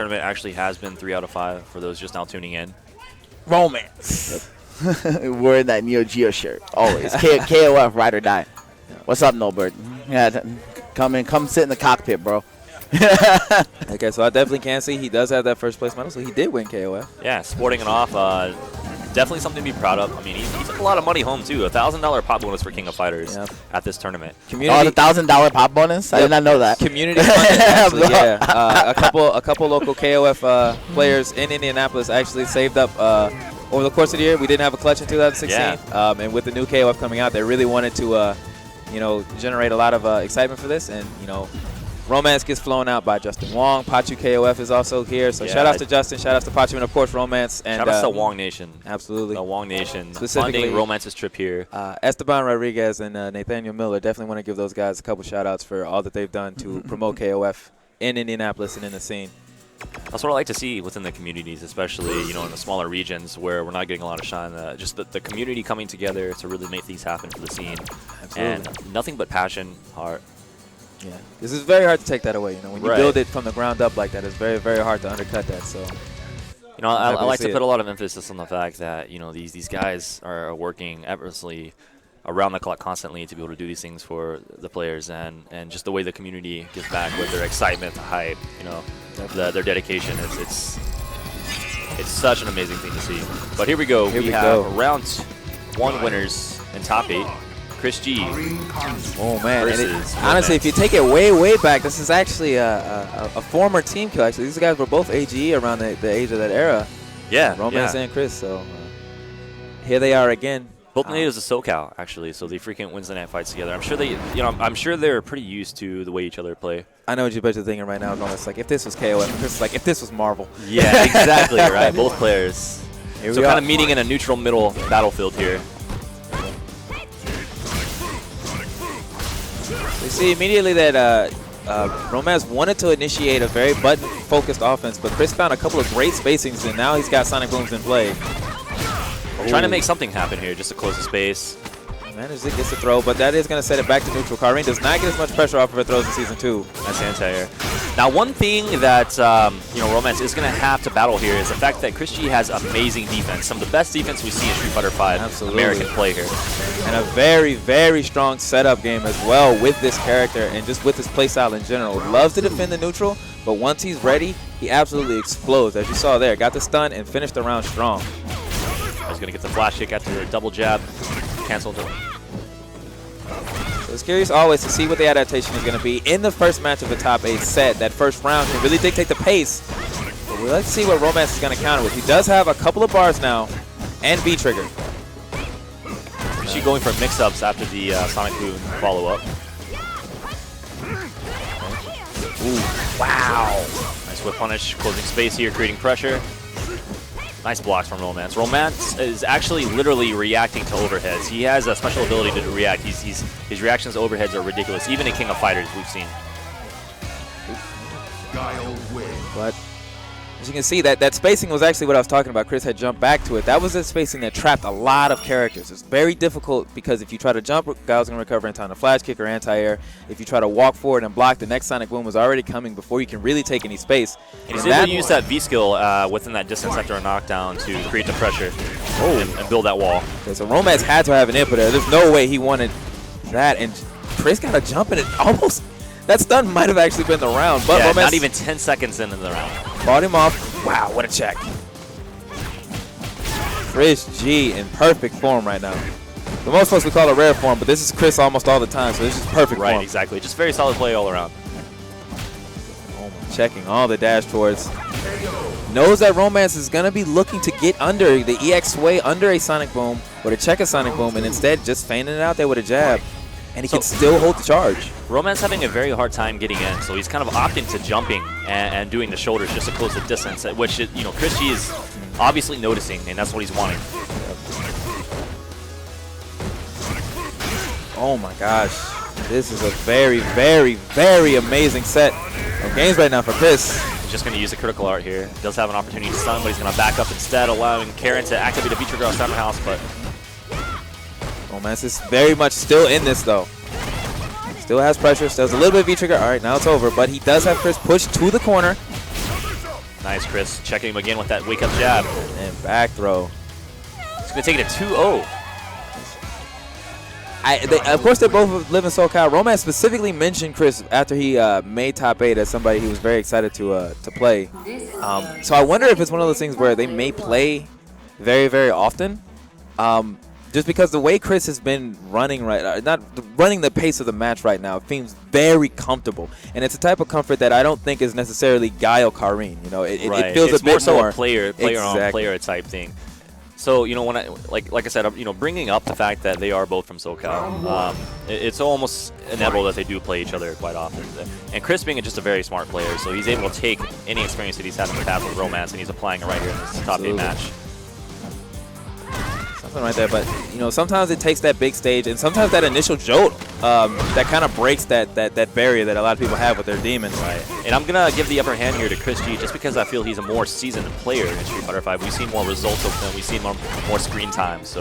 tournament actually has been 3 out of 5 for those just now tuning in. Romance. Wearing that Neo Geo shirt. Always. KOF, ride or die. What's up, Nobert? Yeah, come sit in the cockpit, bro. Okay, so I definitely can see he does have that first place medal, so he did win KOF. Yeah, sporting it off. Definitely something to be proud of. I mean, he took a lot of money home, too. $1,000 pop bonus for King of Fighters at this tournament. Oh, the $1,000 pop bonus? I did not know that. Community funded, actually, yeah. A couple local KOF players in Indianapolis actually saved up over the course of the year. We didn't have a clutch in 2016, and with the new KOF coming out, they really wanted to, generate a lot of excitement for this, and Romance gets flown out by Justin Wong. Pachu KOF is also here. So shout outs to Justin, shout outs to Pachu, and of course Romance. And shout outs to Wong Nation. Absolutely. The Wong Nation. Specifically funding Romance's trip here. Esteban Rodriguez and Nathaniel Miller. Definitely want to give those guys a couple shout outs for all that they've done to promote KOF in Indianapolis and in the scene. That's what I like to see within the communities, especially in the smaller regions where we're not getting a lot of shine. Just the community coming together to really make things happen for the scene. Absolutely. And nothing but passion, heart. Yeah, this is very hard to take that away. When you build it from the ground up like that, it's very, very hard to undercut that. So, I like to put a lot of emphasis on the fact that these guys are working effortlessly around the clock constantly to be able to do these things for the players, and just the way the community gives back with their excitement, the hype, their dedication. It's such an amazing thing to see. But here we go. We have round 1 winners in top 8. ChrisG. Oh, man. Honestly, if you take it way, way back, this is actually a former team kill, actually. These guys were both AGE around the age of that era. Yeah. Romance and Chris. So here they are again. Both natives of SoCal, actually, so they frequent Wednesday night fights together. I'm sure I'm sure they're pretty used to the way each other play. I know what you're thinking right now. It's like, if this was KOF, Chris is like, if this was Marvel. Yeah, exactly, right? Both players. So kind of meeting in a neutral middle battlefield here. We see immediately that Romance wanted to initiate a very button-focused offense, but Chris found a couple of great spacings, and now he's got Sonic Booms in play. Trying to make something happen here just to close the space. Manages to get the throw, but that is going to set it back to neutral. Karin does not get as much pressure off of her throws in Season 2. That's anti-air. Now, one thing that Romance is going to have to battle here is the fact that ChrisG has amazing defense. Some of the best defense we see in Street Fighter V American play here. And a very, very strong setup game as well with this character and just with his playstyle in general. Loves to defend the neutral, but once he's ready, he absolutely explodes. As you saw there, got the stun and finished the round strong. He's going to get the flash kick after the double jab. Canceled it. So it's curious always to see what the adaptation is going to be in the first match of the top 8 set. That first round can really dictate the pace. But let's see what Romance is going to counter with. He does have a couple of bars now and V-trigger. She's going for mix-ups after the Sonic Boom follow-up. Ooh, wow. Nice whip punish, closing space here, creating pressure. Nice blocks from Romance. Romance is actually literally reacting to overheads. He has a special ability to react. His reactions to overheads are ridiculous. Even in King of Fighters, we've seen. Guile win. But as you can see, that spacing was actually what I was talking about. Chris had jumped back to it. That was a spacing that trapped a lot of characters. It's very difficult because if you try to jump, Guile's going to recover in time to flash kick or anti-air. If you try to walk forward and block, the next Sonic Boom was already coming before you can really take any space. And he's able to use that V-skill within that distance after a knockdown to create the pressure and build that wall. Okay, so Romance had to have an input there. There's no way he wanted that. And Chris got a jump and it almost... That stun might have actually been the round, but Romance not even 10 seconds into the round. Fought him off. Wow, what a check. ChrisG in perfect form right now. The most folks would call it rare form, but this is Chris almost all the time, so this is perfect form. Right, exactly. Just very solid play all around. Checking all the dash towards. Knows that Romance is going to be looking to get under the EX sway, under a Sonic Boom, or to check a Sonic Boom, and instead just feigning it out there with a jab. And he can still hold the charge. Romance having a very hard time getting in, so he's kind of opting to jumping and doing the shoulders just to close the distance, which ChrisG is obviously noticing, and that's what he's wanting. Oh my gosh, this is a very, very, very amazing set of games right now for Chris. He's just going to use the critical art here. He does have an opportunity to stun, but he's going to back up instead, allowing Karin to activate a V-trigger on Summer House, but Romance is very much still in this, though. Still has pressure, still has a little bit of V-trigger. All right, now it's over, but he does have Chris pushed to the corner. Nice, Chris. Checking him again with that wake-up jab. And back throw. He's going to take it to 2-0. Of course, they both live in SoCal. Romance specifically mentioned Chris after he made top 8 as somebody he was very excited to play. So I wonder if it's one of those things where they may play very, very often. Just because the way Chris has been running not running the pace of the match right now, it seems very comfortable, and it's a type of comfort that I don't think is necessarily Guile Karin. You know, it feels it's a bit more so more a player on player type thing. So you know, when I like I said, you know, bringing up the fact that they are both from SoCal, it's almost inevitable that they do play each other quite often. And Chris being just a very smart player, so he's able to take any experience that he's had in the past with Romance, and he's applying it right here in this top 8 match. Right there, but you know, sometimes it takes that big stage, and sometimes that initial jolt that kind of breaks that barrier that a lot of people have with their demons. Right. And I'm gonna give the upper hand here to ChrisG just because I feel he's a more seasoned player in Street Fighter V. We've seen more results of him. We've seen more screen time. So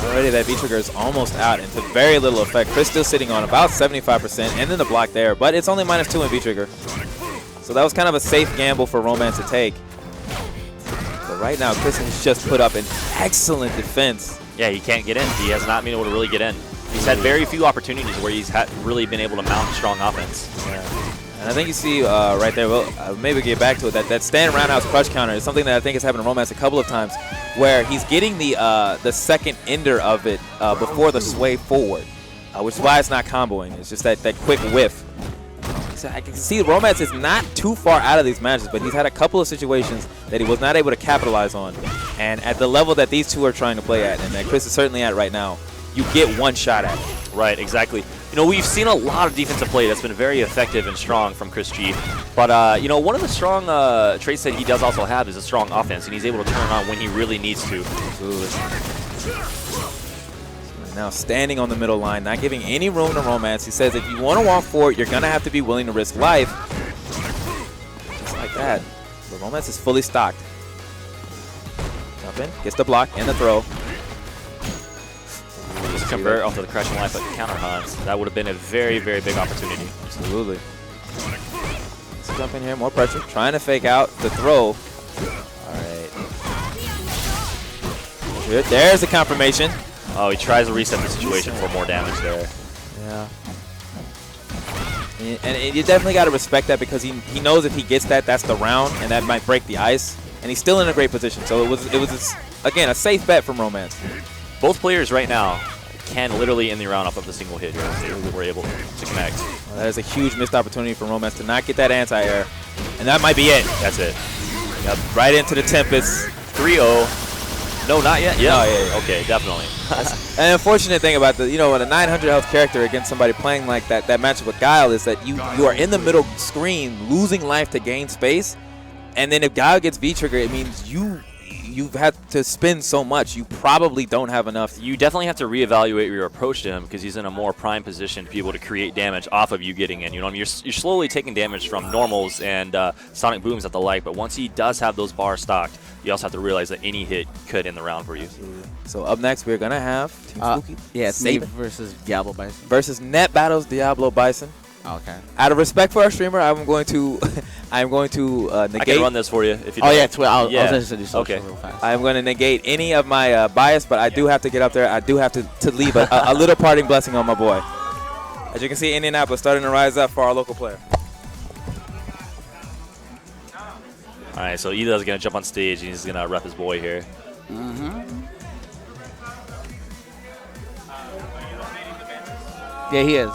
already that V-trigger is almost out into very little effect. Chris still sitting on about 75%, and then the block there, but it's only -2 in V-trigger. So that was kind of a safe gamble for Romance to take. Right now, Chris has just put up an excellent defense. Yeah, he can't get in. He has not been able to really get in. He's had very few opportunities where he's really been able to mount strong offense. Yeah. And I think you see right there, well, maybe get back to it, that stand roundhouse crush counter is something that I think has happened in Romance a couple of times, where he's getting the second ender of it before the sway forward, which is why it's not comboing. It's just that quick whiff. So I can see Romance is not too far out of these matches, but he's had a couple of situations that he was not able to capitalize on. And at the level that these two are trying to play at, and that Chris is certainly at right now, you get one shot at it. Right, exactly. You know, we've seen a lot of defensive play that's been very effective and strong from ChrisG. But, you know, one of the strong traits that he does also have is a strong offense, and he's able to turn on when he really needs to. Absolutely. Now standing on the middle line, not giving any room to Romance. He says if you want to walk forward, you're going to have to be willing to risk life. Just like that. So Romance is fully stocked. Jump in, gets the block and the throw. Just convert off of the crushing life like counter hunts. That would have been a very, very big opportunity. Absolutely. Let's jump in here, more pressure. Trying to fake out the throw. All right. Good. There's the confirmation. Oh, he tries to reset the situation for more damage there. Yeah. And you definitely got to respect that, because he knows if he gets that, that's the round, and that might break the ice. And he's still in a great position. So it was again, a safe bet from Romance. Both players right now can literally end the round off of a single hit here if we're able to connect. Well, that is a huge missed opportunity for Romance to not get that anti-air. And that might be it. That's it. Yep, right into the Tempest. 3-0. No, not yet. Yeah. Oh, yeah. Okay, definitely. An unfortunate thing about the, you know, when a 900 health character against somebody playing like that matchup with Guile is that you are in the middle screen losing life to gain space, and then if Guile gets V-trigger, it means you've had to spend so much. You probably don't have enough. You definitely have to reevaluate your approach to him, because he's in a more prime position to be able to create damage off of you getting in. You know what I mean? You're slowly taking damage from normals and sonic booms at the like, but once he does have those bars stocked, you also have to realize that any hit could end the round for you. So up next, we're going to have Team Spooky. Yeah, it's me versus Diablo Bison. Versus Net Battles Diablo Bison. Okay. Out of respect for our streamer, I'm going to negate. I can run this for you if you. Oh yeah, I was just gonna do social real fast. I'm going to negate any of my bias, but I do have to get up there. I do have to leave a little parting blessing on my boy. As you can see, Indianapolis starting to rise up for our local player. All right, so Ida's going to jump on stage, and he's going to rep his boy here. Yeah, he is.